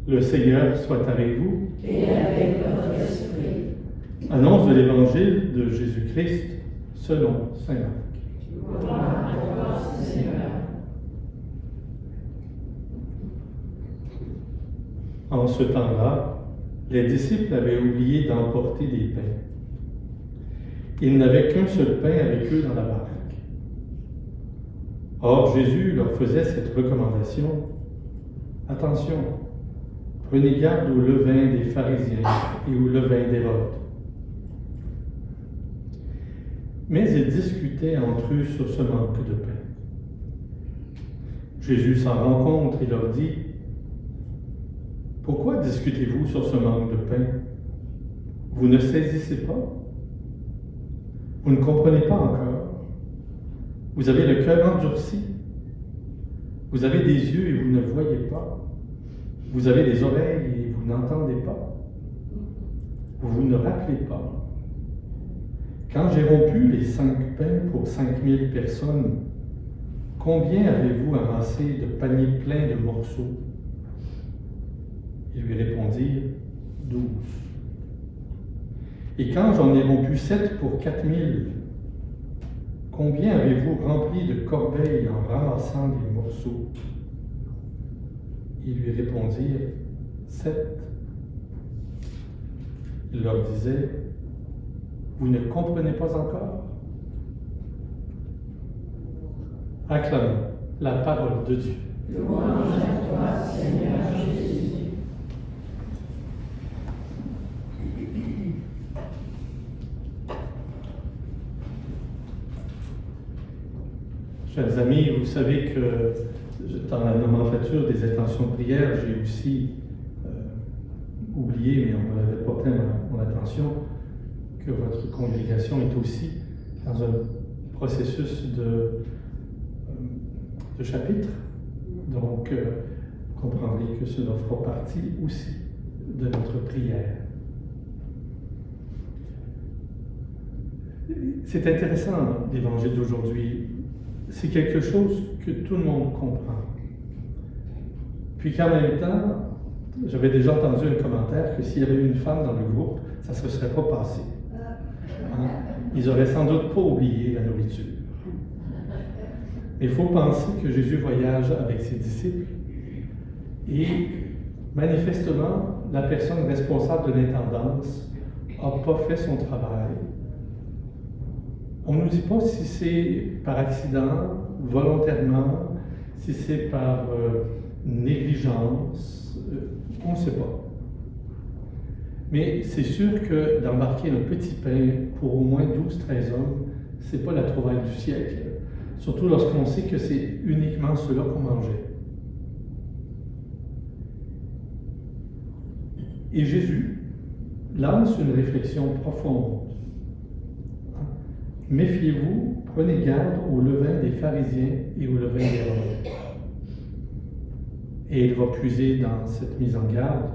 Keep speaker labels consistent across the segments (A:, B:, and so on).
A: Le Seigneur soit avec vous.
B: Et avec votre esprit.
A: Annonce de l'Évangile de Jésus-Christ selon saint Marc.
B: Gloire à toi, Seigneur.
A: En ce temps-là, les disciples avaient oublié d'emporter des pains. Ils n'avaient qu'un seul pain avec eux dans la barque. Or, Jésus leur faisait cette recommandation. Attention, prenez garde au levain des pharisiens et au levain d'Hérode. Mais ils discutaient entre eux sur ce manque de pain. Jésus s'en rend compte et leur dit: Pourquoi discutez-vous sur ce manque de pain? Vous ne saisissez pas? Vous ne comprenez pas encore? Vous avez le cœur endurci? Vous avez des yeux et vous ne voyez pas? Vous avez des oreilles et vous n'entendez pas? Vous vous ne rappelez pas? Quand j'ai rompu les 5 pains pour 5000 personnes, combien avez-vous amassé de paniers pleins de morceaux? Ils lui répondirent: 12. Et quand j'en ai rompu 7 pour 4000, combien avez-vous rempli de corbeilles en ramassant des morceaux? Ils lui répondirent: 7. Il leur disait: Vous ne comprenez pas encore? Acclamons la parole de Dieu.
B: Louange à toi, Seigneur Jésus.
A: Chers amis, vous savez que dans la nomenclature des intentions de prière, j'ai aussi oublié, mais on l'avait porté mon attention, que votre congrégation est aussi dans un processus de chapitre. Donc, vous comprendrez que cela fera partie aussi de notre prière. C'est intéressant, l'évangile d'aujourd'hui. C'est quelque chose que tout le monde comprend. Puis qu'en même temps, j'avais déjà entendu un commentaire que s'il y avait eu une femme dans le groupe, ça ne se serait pas passé. Hein? Ils auraient sans doute pas oublié la nourriture. Mais il faut penser que Jésus voyage avec ses disciples et manifestement, la personne responsable de l'intendance n'a pas fait son travail. On ne nous dit pas si c'est par accident, volontairement, si c'est par négligence, on ne sait pas. Mais c'est sûr que d'embarquer un petit pain pour au moins 12-13 hommes, ce n'est pas la trouvaille du siècle. Surtout lorsqu'on sait que c'est uniquement ceux-là qu'on mangeait. Et Jésus lance une réflexion profonde. Méfiez-vous, prenez garde au levain des pharisiens et au levain d'Hérode. Et il va puiser dans cette mise en garde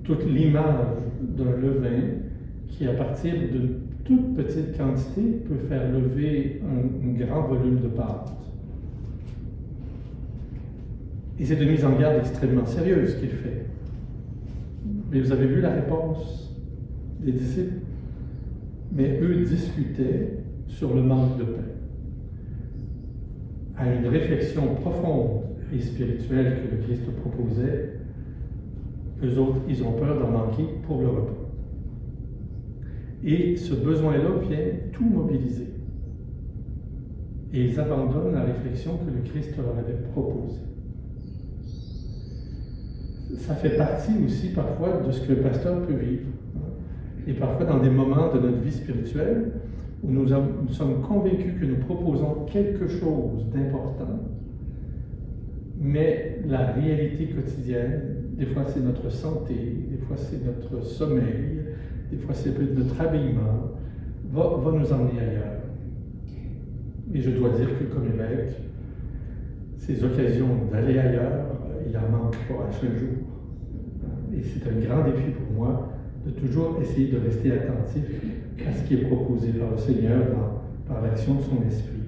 A: toute l'image d'un levain qui, à partir d'une toute petite quantité, peut faire lever un grand volume de pâte. Et c'est une mise en garde extrêmement sérieuse qu'il fait. Mais vous avez vu la réponse des disciples? Mais eux discutaient sur le manque de pain. À une réflexion profonde et spirituelle que le Christ proposait, eux autres, ils ont peur d'en manquer pour le repas. Et ce besoin-là vient tout mobiliser. Et ils abandonnent la réflexion que le Christ leur avait proposée. Ça fait partie aussi parfois de ce que le pasteur peut vivre. Et parfois dans des moments de notre vie spirituelle où nous sommes convaincus que nous proposons quelque chose d'important, mais la réalité quotidienne, des fois c'est notre santé, des fois c'est notre sommeil, des fois c'est peut-être notre habillement, va nous emmener ailleurs. Et je dois dire que comme évêque, ces occasions d'aller ailleurs, il en manque pas à chaque jour. Et c'est un grand défi pour moi de toujours essayer de rester attentif à ce qui est proposé par le Seigneur par l'action de son Esprit.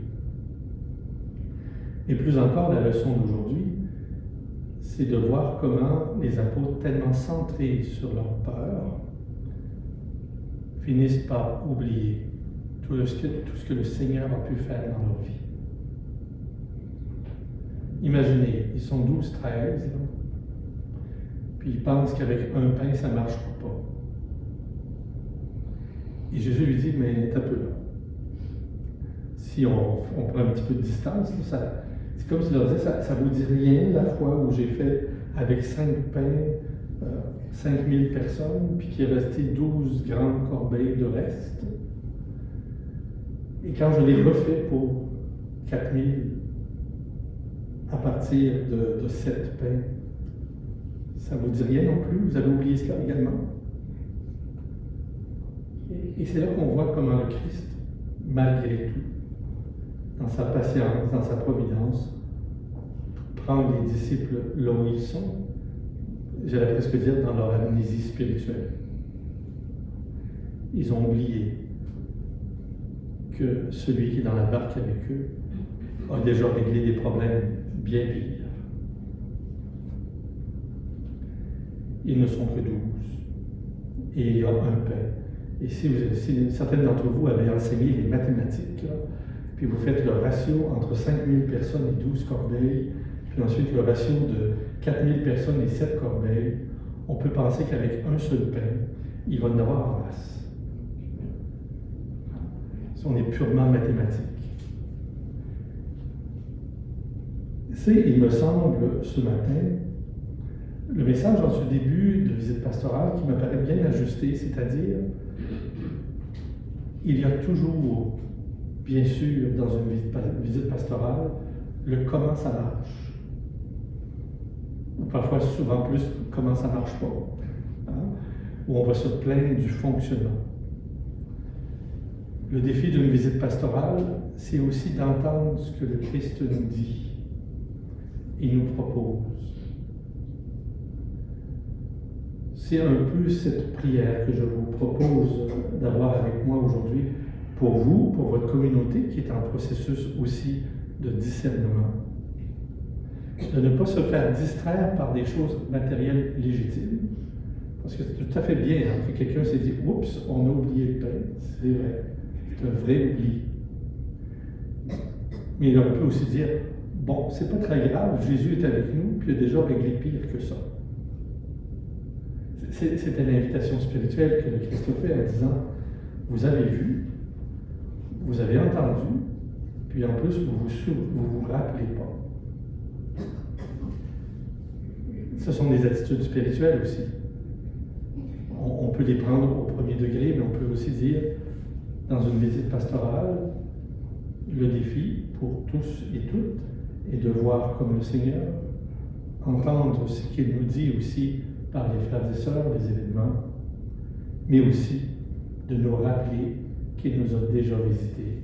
A: Et plus encore, la leçon d'aujourd'hui, c'est de voir comment les apôtres, tellement centrés sur leur peur, finissent par oublier tout ce que le Seigneur a pu faire dans leur vie. Imaginez, ils sont 12, 13, là, puis ils pensent qu'avec un pain, ça ne marchera pas. Et Jésus lui dit, mais t'as peu là. Si on prend un petit peu de distance, là, c'est comme s'il leur disait, ça ne vous dit rien la fois où j'ai fait avec 5 pains, 5000 personnes, puis qu'il est resté 12 grandes corbeilles de reste. Et quand je l'ai refait pour 4000, à partir de 7 pains, ça ne vous dit rien non plus? Vous avez oublié cela également? Et c'est là qu'on voit comment le Christ, malgré tout, dans sa patience, dans sa providence, prend les disciples là où ils sont, j'allais presque dire dans leur amnésie spirituelle. Ils ont oublié que celui qui est dans la barque avec eux a déjà réglé des problèmes bien pires. Ils ne sont que 12. Et il y a un pain. Et si certaines d'entre vous avaient enseigné les mathématiques, là, puis vous faites le ratio entre 5000 personnes et 12 corbeilles, puis ensuite le ratio de 4000 personnes et 7 corbeilles, on peut penser qu'avec un seul pain, il va en avoir en masse. Si on est purement mathématique. C'est, il me semble, ce matin, le message dans ce début de visite pastorale qui me paraît bien ajusté, c'est-à-dire, il y a toujours, bien sûr, dans une visite pastorale, le comment ça marche. Ou parfois, souvent plus, comment ça marche pas. Hein? Où on va se plaindre du fonctionnement. Le défi d'une visite pastorale, c'est aussi d'entendre ce que le Christ nous dit et nous propose. C'est un peu cette prière que je vous propose d'avoir avec moi aujourd'hui pour vous, pour votre communauté qui est en processus aussi de discernement. De ne pas se faire distraire par des choses matérielles légitimes. Parce que c'est tout à fait bien hein, que quelqu'un s'est dit « Oups, on a oublié le pain ». C'est vrai. C'est un vrai oubli. Mais on peut aussi dire « Bon, c'est pas très grave, Jésus est avec nous, puis il a déjà réglé pire que ça ». C'était l'invitation spirituelle que le Christ a fait en disant « Vous avez vu, vous avez entendu, puis en plus, vous vous rappelez pas. » Ce sont des attitudes spirituelles aussi. On peut les prendre au premier degré, mais on peut aussi dire, dans une visite pastorale, le défi pour tous et toutes est de voir comme le Seigneur, entendre ce qu'il nous dit aussi par les frères et sœurs, les événements, mais aussi de nous rappeler qu'il nous a déjà visités.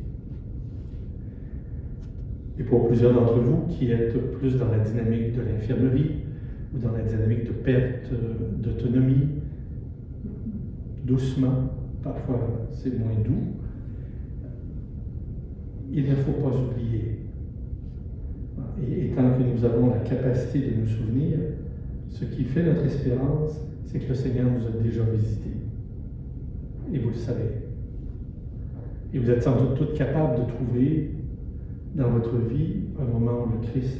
A: Et pour plusieurs d'entre vous qui êtes plus dans la dynamique de l'infirmerie ou dans la dynamique de perte d'autonomie, doucement, parfois c'est moins doux, il ne faut pas oublier. Et tant que nous avons la capacité de nous souvenir, ce qui fait notre espérance, c'est que le Seigneur nous a déjà visités. Et vous le savez. Et vous êtes sans doute toutes capables de trouver dans votre vie un moment où le Christ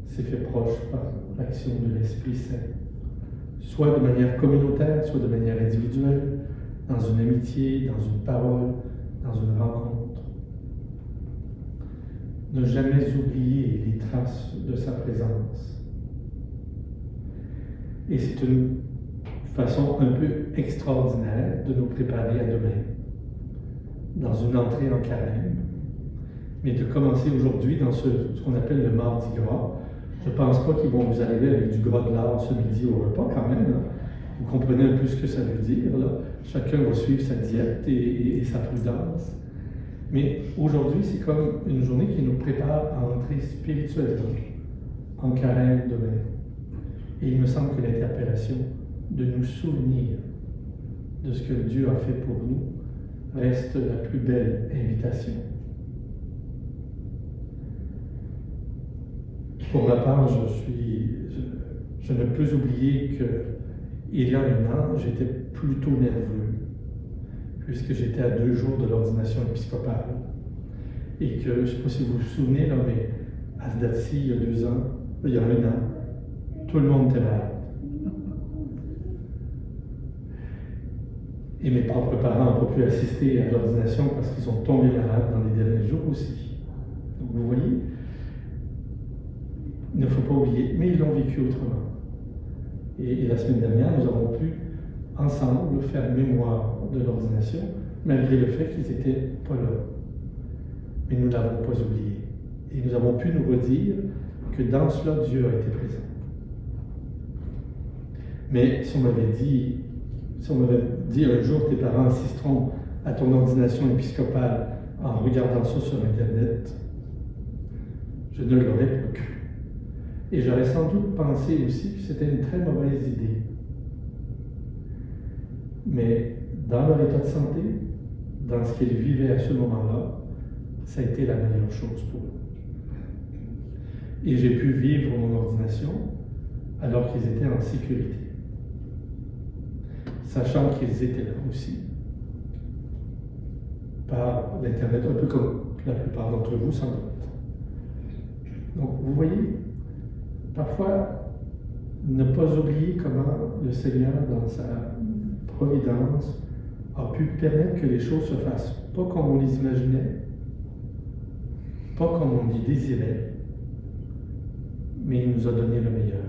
A: s'est fait proche par l'action de l'Esprit Saint. Soit de manière communautaire, soit de manière individuelle, dans une amitié, dans une parole, dans une rencontre. Ne jamais oublier les traces de sa présence. Et c'est une façon un peu extraordinaire de nous préparer à demain, dans une entrée en carême, mais de commencer aujourd'hui dans ce qu'on appelle le mardi gras. Je ne pense pas qu'ils vont vous arriver avec du gras de lard ce midi au repas quand même. Là. Vous comprenez un peu ce que ça veut dire. Là. Chacun va suivre sa diète et sa prudence. Mais aujourd'hui, c'est comme une journée qui nous prépare à entrer spirituellement en carême demain. Et il me semble que l'interpellation de nous souvenir de ce que Dieu a fait pour nous reste la plus belle invitation. Pour ma part, Je ne peux oublier qu'il y a un an, j'étais plutôt nerveux, puisque j'étais à 2 jours de l'ordination épiscopale. Et que, je ne sais pas si vous vous souvenez, là, mais à ce date-ci, il y a 2 ans, il y a 1 an, tout le monde était malade. Et mes propres parents n'ont pas pu assister à l'ordination parce qu'ils sont tombés malades dans les derniers jours aussi. Donc vous voyez, il ne faut pas oublier, mais ils l'ont vécu autrement. Et la semaine dernière, nous avons pu, ensemble, faire mémoire de l'ordination, malgré le fait qu'ils n'étaient pas là. Mais nous ne l'avons pas oublié. Et nous avons pu nous redire que dans cela, Dieu a été présent. Mais si on m'avait dit un jour tes parents assisteront à ton ordination épiscopale en regardant ça sur Internet, je ne l'aurais pas cru. Et j'aurais sans doute pensé aussi que c'était une très mauvaise idée. Mais dans leur état de santé, dans ce qu'ils vivaient à ce moment-là, ça a été la meilleure chose pour eux. Et j'ai pu vivre mon ordination alors qu'ils étaient en sécurité, sachant qu'ils étaient là aussi, par l'Internet, un peu comme la plupart d'entre vous sans doute. Donc vous voyez, parfois, ne pas oublier comment le Seigneur, dans sa providence, a pu permettre que les choses se fassent pas comme on les imaginait, pas comme on les désirait, mais il nous a donné le meilleur.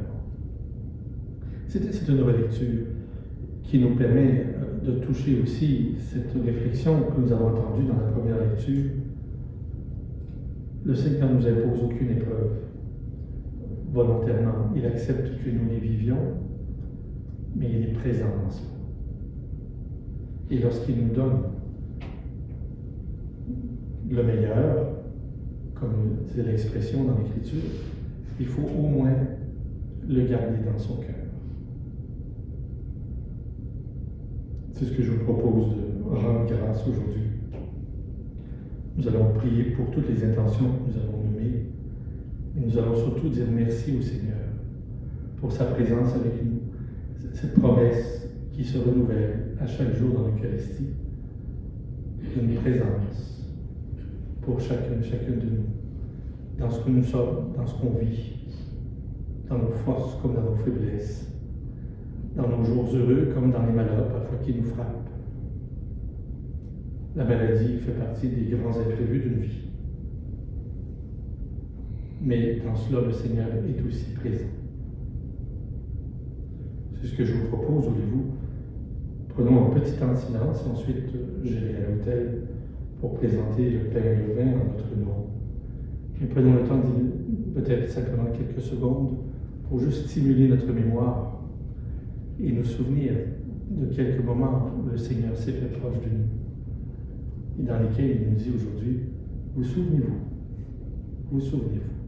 A: C'est une relecture qui nous permet de toucher aussi cette réflexion que nous avons entendue dans la première lecture. Le Seigneur ne nous impose aucune épreuve volontairement. Il accepte que nous les vivions, mais il est présent dans cela. Et lorsqu'il nous donne le meilleur, comme c'est l'expression dans l'Écriture, il faut au moins le garder dans son cœur. C'est ce que je vous propose de rendre grâce aujourd'hui. Nous allons prier pour toutes les intentions que nous avons nommées, et nous allons surtout dire merci au Seigneur pour sa présence avec nous, cette promesse qui se renouvelle à chaque jour dans l'Eucharistie, une présence pour chacun de nous, dans ce que nous sommes, dans ce qu'on vit, dans nos forces comme dans nos faiblesses, dans nos jours heureux comme dans les malheurs parfois qui nous frappent. La maladie fait partie des grands imprévus d'une vie. Mais dans cela, le Seigneur est aussi présent. C'est ce que je vous propose, voulez-vous. Prenons un petit temps de silence, ensuite j'irai à l'autel pour présenter le pain et le vin en notre nom. Et prenons le temps, peut-être simplement quelques secondes, pour juste stimuler notre mémoire et nous souvenir de quelques moments où le Seigneur s'est fait proche de nous et dans lesquels il nous dit aujourd'hui, vous souvenez-vous, vous souvenez-vous.